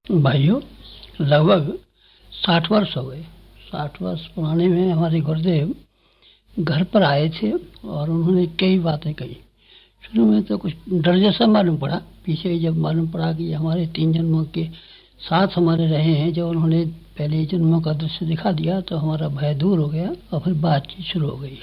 भाइयों, लगभग 60 वर्ष हो गए। 60 वर्ष पुराने में हमारे गुरुदेव घर पर आए थे और उन्होंने कई बातें कही। शुरू में तो कुछ डर जैसा मालूम पड़ा, पीछे जब मालूम पड़ा कि हमारे 3 जन्मों के साथ हमारे रहे हैं, जब उन्होंने पहले जन्मों का दृश्य दिखा दिया तो हमारा भय दूर हो गया और फिर बातचीत शुरू हो गई।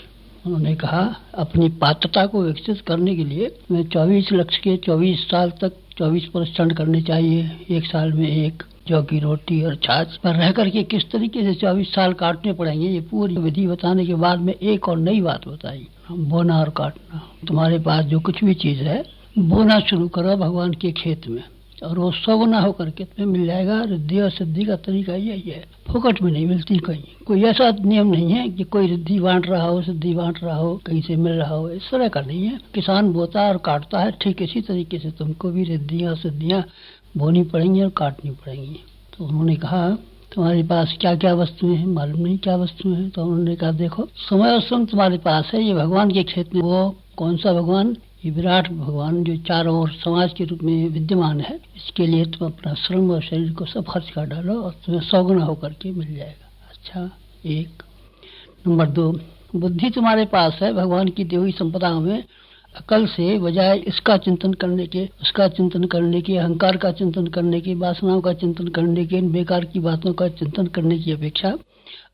उन्होंने कहा, अपनी पात्रता को विकसित करने के लिए मैं 24 लक्ष्य के 24 साल तक 24 परीक्षण करने चाहिए। 1 साल में 1 जौ की रोटी और छाछ पर रह करके किस तरीके से 24 साल काटने पड़ेंगे, ये पूरी विधि बताने के बाद में एक और नई बात बताई, बोना और काटना। तुम्हारे पास जो कुछ भी चीज है, बोना शुरू करो भगवान के खेत में और वो 100 गुना होकर के तुम्हें मिल जाएगा। रिद्धि और सिद्धि का तरीका यही है, फोकट में नहीं मिलती कहीं। कोई ऐसा नियम नहीं है कि कोई रिद्धि बांट रहा हो, सिद्धि बांट रहा हो, कहीं से मिल रहा हो, इस तरह का नहीं है। किसान बोता और काटता है, ठीक इसी तरीके से तुमको भी रिद्धियाँ और सिद्धियाँ बोनी पड़ेंगी और काटनी पड़ेंगी। तो उन्होंने कहा, तुम्हारे पास क्या क्या वस्तुएं हैं, मालूम नहीं क्या वस्तुएं हैं। तो उन्होंने कहा, देखो समय और श्रम तुम्हारे पास है, ये भगवान के क्षेत्र में। वो कौन सा भगवान? ये विराट भगवान जो चारों ओर समाज के रूप में विद्यमान है। इसके लिए तुम अपना श्रम और शरीर को सब खर्च कर डालो और तुम्हें 100 गुना होकर के मिल जाएगा। अच्छा, 1 नंबर 2, बुद्धि तुम्हारे पास है भगवान की दी हुई संपदा में। अकल से बजाय इसका चिंतन करने के, उसका चिंतन करने के, अहंकार का चिंतन करने के, वासनाओं का चिंतन करने के, इन बेकार की बातों का चिंतन करने की अपेक्षा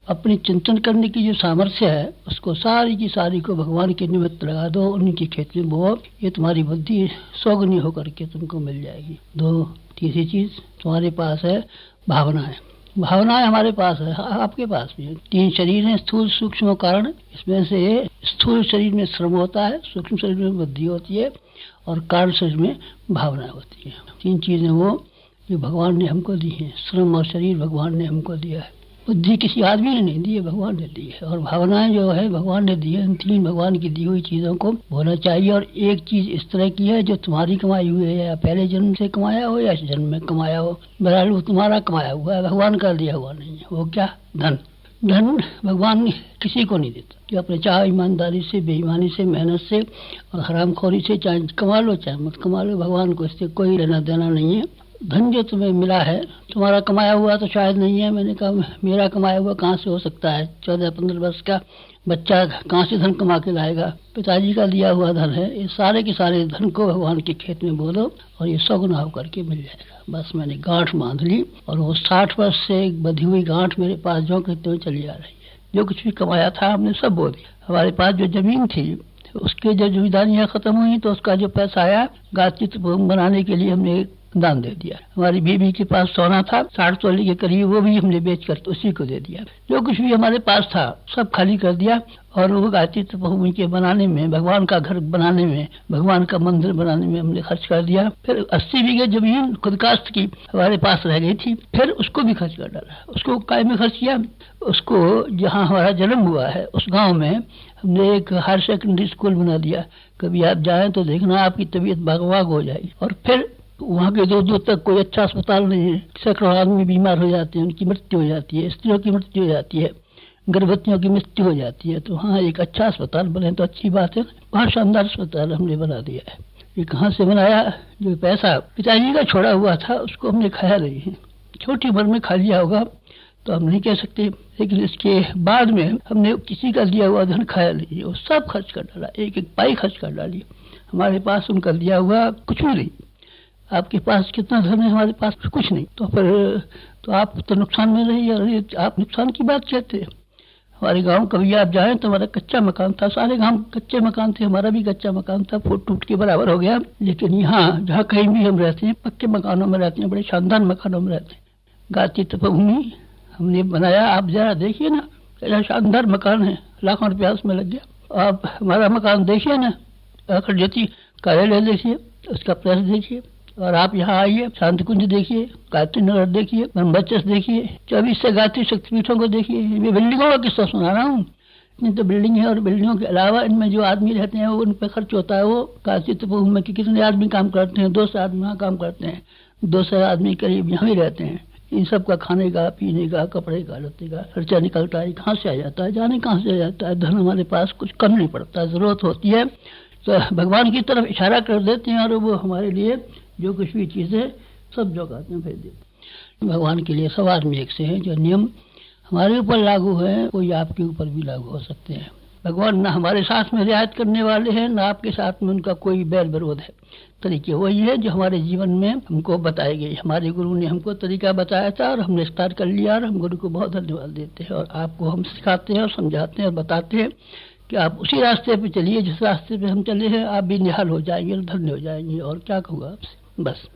अपनी चिंतन करने की जो सामर्थ्य है उसको सारी की सारी को भगवान के निमित्त लगा दो, उन्हीं के खेत में बो। ये तुम्हारी बुद्धि 100 गुनी होकर के तुमको मिल जाएगी। 2, तीसरी चीज तुम्हारे पास है भावनाएं। भावनाएं हमारे पास है, आपके पास भी है। 3 शरीर है, स्थूल सूक्ष्म कारण। इसमें से स्थूल शरीर में श्रम होता है, सूक्ष्म शरीर में बुद्धि होती है और कारण शरीर में भावनाएं होती है। 3 चीजें वो जो भगवान ने हमको दी है। श्रम और शरीर भगवान ने हमको दिया है, बुद्धि किसी आदमी ने नहीं दी है, भगवान ने दी है। और भावनाएं जो है भगवान ने दी है। इन 3 भगवान की दी हुई चीजों को होना चाहिए। और एक चीज इस तरह की है जो तुम्हारी कमाई हुई है, या पहले जन्म से कमाया हो या इस जन्म में कमाया हो, बहरहाल वो तुम्हारा कमाया हुआ है, भगवान का दिया हुआ नहीं है। वो क्या? धन। धन भगवान किसी को नहीं देता। जो अपने चाहे ईमानदारी से, बेईमानी से, मेहनत से और हरामखोरी से चाहे कमा लो चाहे मत कमा लो, भगवान को इससे कोई लेना देना नहीं है। धन जो तुम्हें मिला है तुम्हारा कमाया हुआ तो शायद नहीं है। मैंने कहा, मेरा कमाया हुआ कहाँ से हो सकता है? 14-15 वर्ष का बच्चा कहाँ से धन कमा के लाएगा? पिताजी का दिया हुआ धन है। ये सारे के सारे धन को भगवान के खेत में बो दो और ये 100 गुना होकर के मिल जाएगा। बस मैंने गांठ बांध ली और वो 60 वर्ष से बधी हुई गांठ मेरे पास जो कहते हुए चली आ रही है। जो कुछ भी कमाया था हमने सब बो दिया। हमारे पास जो जमीन थी उसके जब जिम्मेदारियाँ खत्म हुई तो उसका जो पैसा आया गायत्री बनाने के लिए हमने दान दे दिया। हमारी बीबी के पास सोना था 60 तोले के करीब, वो भी हमने बेच कर उसी को दे दिया। जो कुछ भी हमारे पास था सब खाली कर दिया और वो गायत्री भूमि के बनाने में, भगवान का घर बनाने में, भगवान का मंदिर बनाने में हमने खर्च कर दिया। फिर 80 बीघे जमीन खुद काश्त की हमारे पास रह गई थी, फिर उसको भी खर्च कर डाला। उसको काय में खर्च किया? उसको जहाँ हमारा जन्म हुआ है उस गाँव में हमने एक हायर सेकेंडरी स्कूल बना दिया। कभी आप जाएं तो देखना आपकी तबीयत बाग हो जाएगी। और फिर वहाँ के दूर दूर तक कोई अच्छा अस्पताल नहीं है। सैकड़ों आदमी बीमार हो जाते हैं, उनकी मृत्यु हो जाती है, स्त्रियों की मृत्यु हो जाती है, गर्भवतियों की मृत्यु हो जाती है। तो हाँ, एक अच्छा अस्पताल बने तो अच्छी बात है। बहुत शानदार अस्पताल हमने बना दिया है। ये कहाँ से बनाया? जो पैसा पिताजी का छोड़ा हुआ था उसको हमने खाया नहीं है। छोटी उम्र में खा लिया होगा तो हम नहीं कह सकते, लेकिन इसके बाद में हमने किसी का दिया हुआ धन खाया नहीं, वो सब खर्च कर डाला, एक एक पाई खर्च कर डाली। हमारे पास उनका दिया हुआ कुछ भी नहीं। आपके पास कितना धन है? हमारे पास कुछ नहीं। तो फिर तो आप तो नुकसान में रही। अरे आप नुकसान की बात कहते हैं। हमारे गांव कभी आप जाएं तो हमारा कच्चा मकान था, सारे गांव कच्चे मकान थे, हमारा भी कच्चा मकान था, फूट टूट के बराबर हो गया। लेकिन यहाँ जहाँ कहीं भी हम रहते हैं पक्के मकानों में रहते हैं, बड़े शानदार मकानों में रहते हैं। गायत्री तपोभूमि हमने बनाया, आप जरा देखिए ना, ऐसा शानदार मकान है, लाखों रुपया उसमें लग गया। आप हमारा मकान देखिए ना, ज्योति कार्यालय देखिए, उसका प्रेस देखिए, और आप यहाँ आइए, शांति कुंज देखिए, गायत्री नगर देखिए, ब्रह्मचर्य देखिए, 24 से गायत्री शक्तिपीठों को देखिए। ये बिल्डिंगों का किस्सा सुना रहा हूँ। इतनी तो बिल्डिंग है और बिल्डिंगों के अलावा इनमें जो आदमी रहते हैं वो उन पर खर्च होता है। वो गायत्री तपोभूमि में कितने आदमी काम करते हैं? 200 आदमी यहाँ काम करते हैं, 200 आदमी करीब यहाँ ही रहते हैं। इन सब का खाने का, पीने का, कपड़े का, लत्ते का खर्चा निकलता है। कहाँ से आ जाता है? जाने कहाँ से आ जाता है? धन हमारे पास कुछ कम नहीं पड़ता। जरूरत होती है तो भगवान की तरफ इशारा कर देते हैं और वो हमारे लिए जो कुछ भी चीज़ है सब जो कहते हैं भेज देते हैं। भगवान के लिए सब आदमी एक से हैं। जो नियम हमारे ऊपर लागू है कोई आपके ऊपर भी लागू हो सकते हैं। भगवान ना हमारे साथ में रियायत करने वाले हैं, ना आपके साथ में उनका कोई बैर विरोध है। तरीके वही है जो हमारे जीवन में हमको बताए गए। हमारे गुरु ने हमको तरीका बताया था और हमने स्टार्ट कर लिया, और हम गुरु को बहुत धन्यवाद देते हैं। और आपको हम सिखाते हैं और समझाते हैं और बताते हैं कि आप उसी रास्ते पे चलिए जिस रास्ते पे हम चले हैं। आप भी निहाल हो जाएंगे और धन्य हो जाएंगे। और क्या कहूँगा आपसे, बस।